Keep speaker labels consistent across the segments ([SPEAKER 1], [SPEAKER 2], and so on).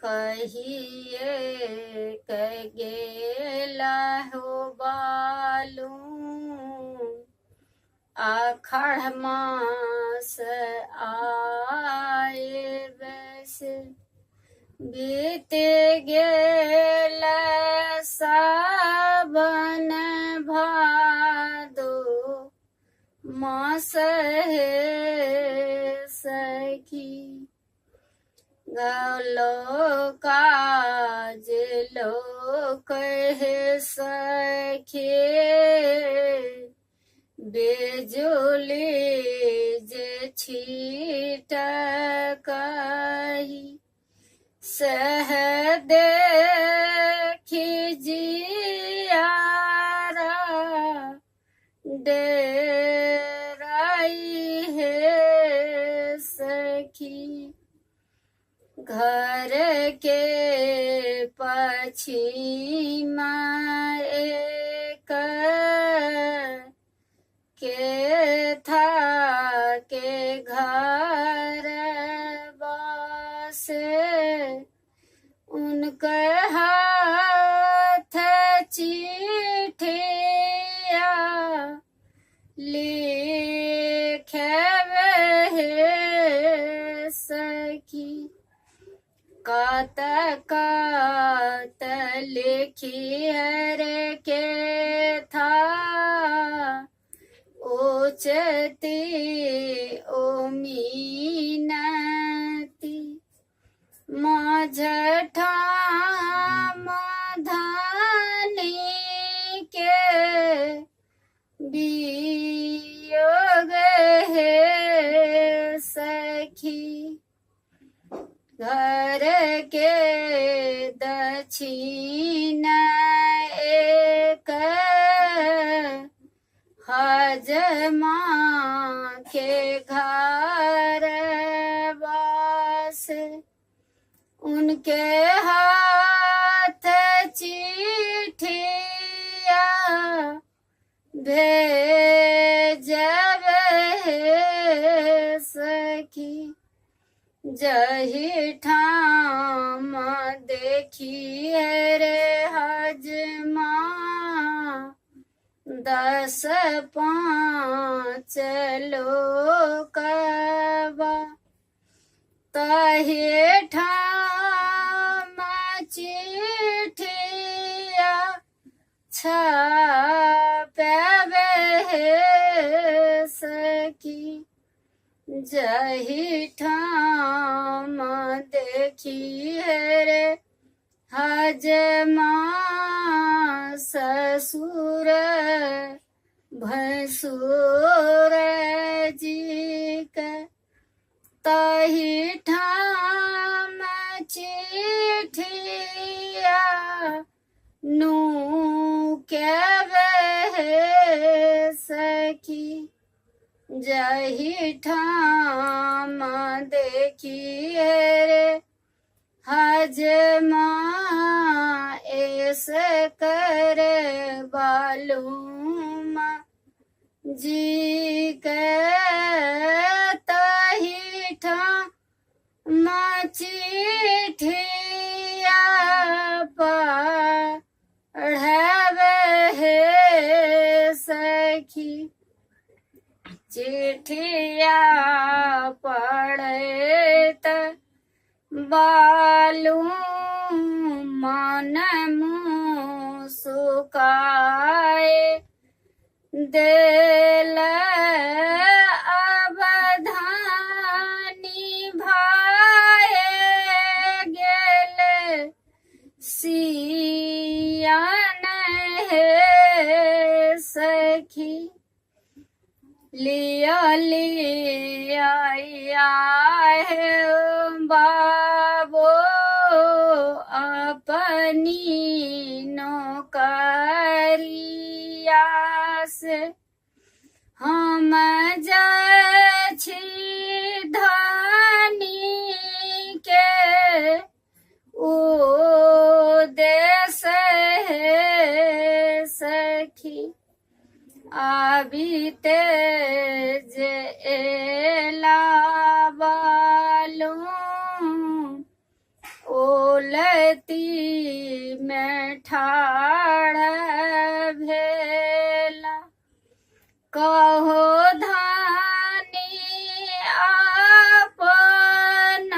[SPEAKER 1] कहिए कह गेला हो बालू आषाढ़ मास आए बस बीत गेल सावन भादो मास हे सखी गलो काज लोक हे सखे बेजुली जे छिटकही सह देखी जियारा डेराई है सखी घर के पश्चिम एक के था के घर बसे उनके हाथ चिट्ठिया लिखे हे सखी कात कात लिखी रे के था ओचती ओ मीनती माझठा मधानी के वियोग है सखी घर के दक्षिण एक हजमा के घर बस उनके हाथ चिट्ठिया भेजब हे सखी जही ठाम देखी रे हजमा 10 5 लोकवा तही ठाम चिट्ठिया छापबे हे सखी जही ठाम देखी रे हजमा ससुर भसुर जी के तही ठाम चिट्ठिया नू के हे सखी जही ठाम देखी रे हजमा ऐसे कर बालूम जी के तही ठाम चिट्ठिया पढ़बे हे सखी चिट्ठिया पढ़त बालू मन मुँह सुकाए देल अवधानी भाए गेल सियान हे सखी लिया लिया है बाबो अपनी नौकरिया से हम जाछी धानी के ओ देश है सखी आबिते जे एला बालू ओ खेती में ठाड़ भेला कहो धानी आपन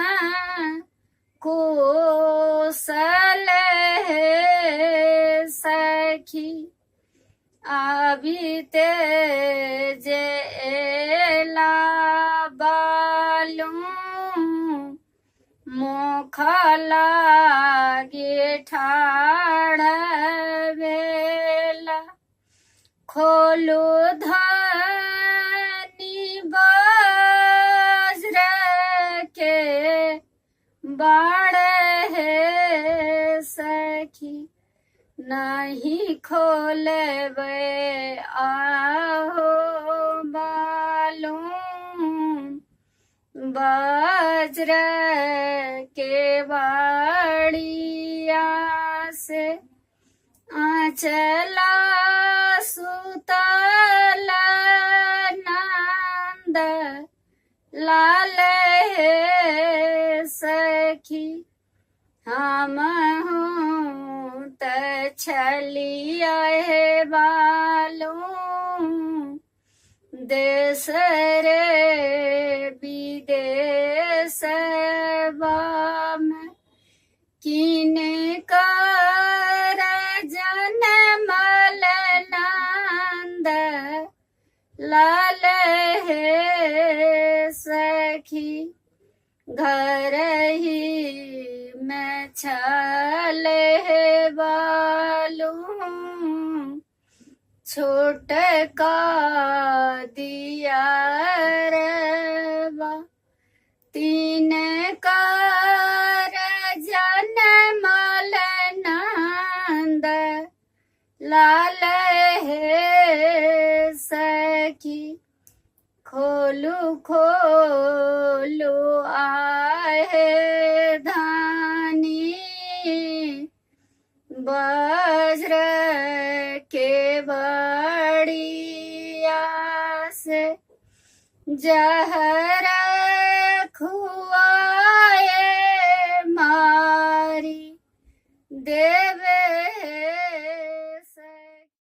[SPEAKER 1] कुशल है सखी आबिते जेला बालू मुख लागे ठाड़ भेला खोलू धानी वज्र के बाड़ है सखी नहीं खोलबे आहो बालू वज्र के बाड़िया से आंचला सुतल नंद लाल है सखी हम हूँ त छलिया है बालू देश रे विदेश में किने कर जनमल नंद लाल है सखी घर ही में छल है बालू छोट का दिया रवा तीन कर जनमल नंद लाल है सखी खोलू खोलू आहे धानी वज्र के बड़िया से जहरा